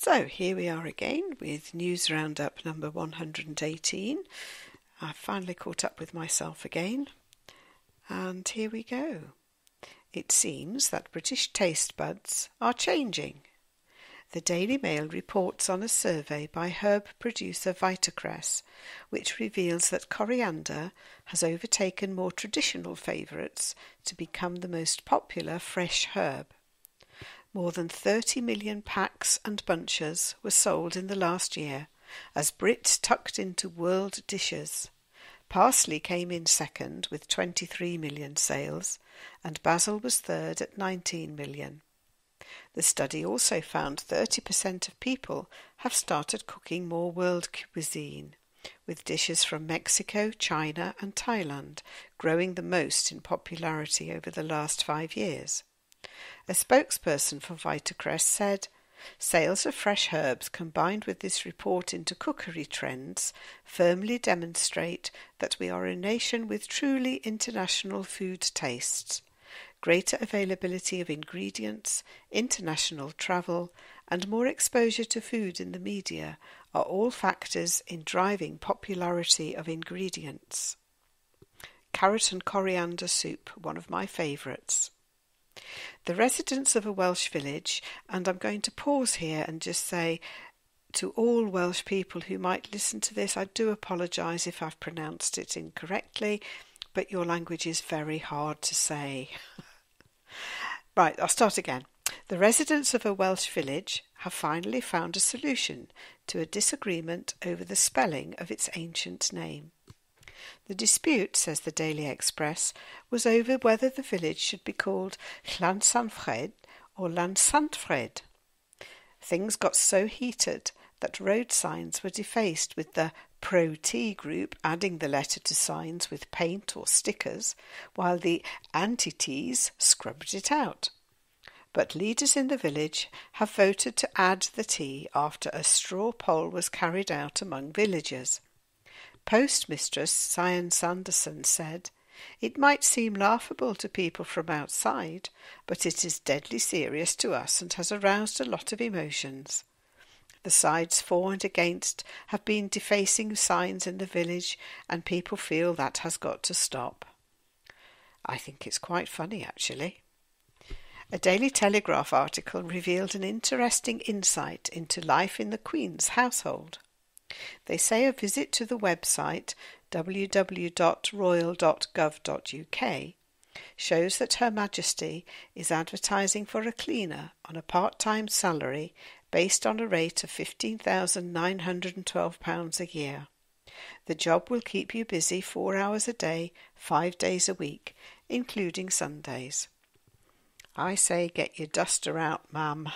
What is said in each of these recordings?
So here we are again with News Roundup number 118. I've finally caught up with myself again, and here we go. It seems that British taste buds are changing. The Daily Mail reports on a survey by herb producer Vitacress, which reveals that coriander has overtaken more traditional favourites to become the most popular fresh herb. More than 30 million packs and bunches were sold in the last year, as Brits tucked into world dishes. Parsley came in second with 23 million sales, and basil was third at 19 million. The study also found 30% of people have started cooking more world cuisine, with dishes from Mexico, China and Thailand growing the most in popularity over the last 5 years. A spokesperson for Vitacress said, "Sales of fresh herbs combined with this report into cookery trends firmly demonstrate that we are a nation with truly international food tastes. Greater availability of ingredients, international travel, and more exposure to food in the media are all factors in driving popularity of ingredients." Carrot and coriander soup, one of my favourites. The residents of a Welsh village, and I'm going to pause here and just say to all Welsh people who might listen to this, I do apologise if I've pronounced it incorrectly, but your language is very hard to say. Right, I'll start again. The residents of a Welsh village have finally found a solution to a disagreement over the spelling of its ancient name. The dispute, says the Daily Express, was over whether the village should be called Llansanfred or Lansantfred. Things got so heated that road signs were defaced, with the pro-T group adding the letter to signs with paint or stickers, while the anti-Ts scrubbed it out. But leaders in the village have voted to add the T after a straw poll was carried out among villagers. Postmistress Sian Sanderson said, "It might seem laughable to people from outside, but it is deadly serious to us and has aroused a lot of emotions. The sides for and against have been defacing signs in the village, and people feel that has got to stop." I think it's quite funny, actually. A Daily Telegraph article revealed an interesting insight into life in the Queen's household. They say a visit to the website www.royal.gov.uk shows that Her Majesty is advertising for a cleaner on a part-time salary based on a rate of £15,912 a year. The job will keep you busy 4 hours a day, 5 days a week, including Sundays. I say get your duster out, ma'am.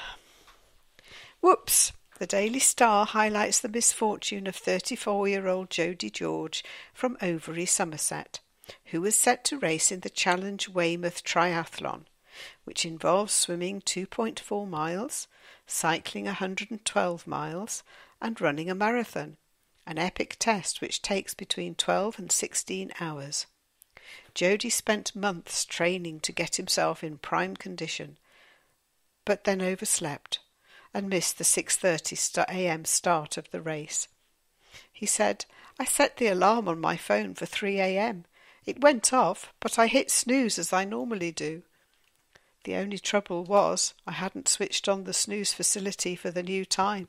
Whoops! The Daily Star highlights the misfortune of 34-year-old Jodie George from Overy, Somerset, who was set to race in the Challenge Weymouth Triathlon, which involves swimming 2.4 miles, cycling 112 miles, and running a marathon, an epic test which takes between 12 and 16 hours. Jodie spent months training to get himself in prime condition, but then overslept and missed the 6:30 a.m. start of the race. He said, "I set the alarm on my phone for 3 a.m. It went off, but I hit snooze as I normally do. The only trouble was I hadn't switched on the snooze facility for the new time.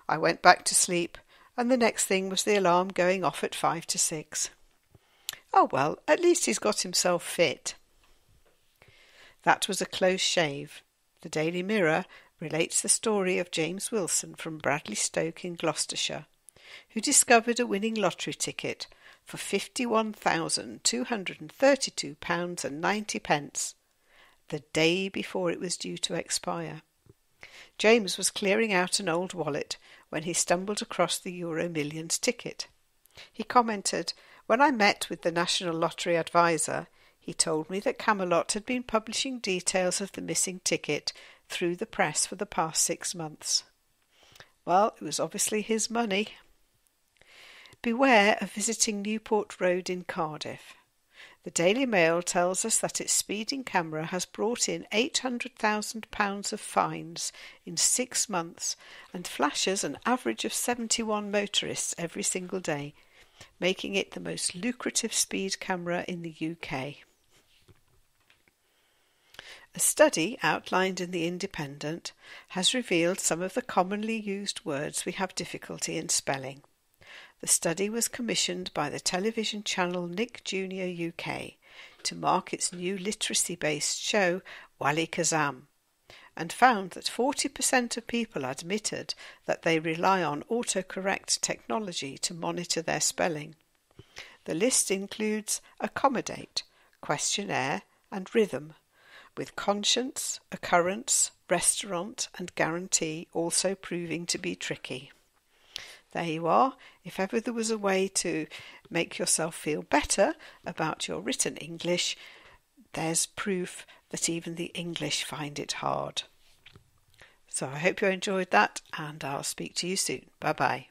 I went back to sleep, and the next thing was the alarm going off at 5 to 6. Oh well, at least he's got himself fit." That was a close shave. The Daily Mirror relates the story of James Wilson from Bradley Stoke in Gloucestershire, who discovered a winning lottery ticket for £51,232.90 the day before it was due to expire. James was clearing out an old wallet when he stumbled across the Euro Millions ticket. He commented, "When I met with the National Lottery advisor, he told me that Camelot had been publishing details of the missing ticket through the press for the past 6 months. Well, it was obviously his money. Beware of visiting Newport Road in Cardiff. The Daily Mail tells us that its speeding camera has brought in £800,000 of fines in 6 months and flashes an average of 71 motorists every single day, making it the most lucrative speed camera in the UK. A study outlined in The Independent has revealed some of the commonly used words we have difficulty in spelling. The study was commissioned by the television channel Nick Jr. UK to mark its new literacy-based show Wali Kazam, and found that 40% of people admitted that they rely on autocorrect technology to monitor their spelling. The list includes accommodate, questionnaire and rhythm, with conscience, occurrence, restaurant and guarantee also proving to be tricky. There you are. If ever there was a way to make yourself feel better about your written English, there's proof that even the English find it hard. So I hope you enjoyed that, and I'll speak to you soon. Bye-bye.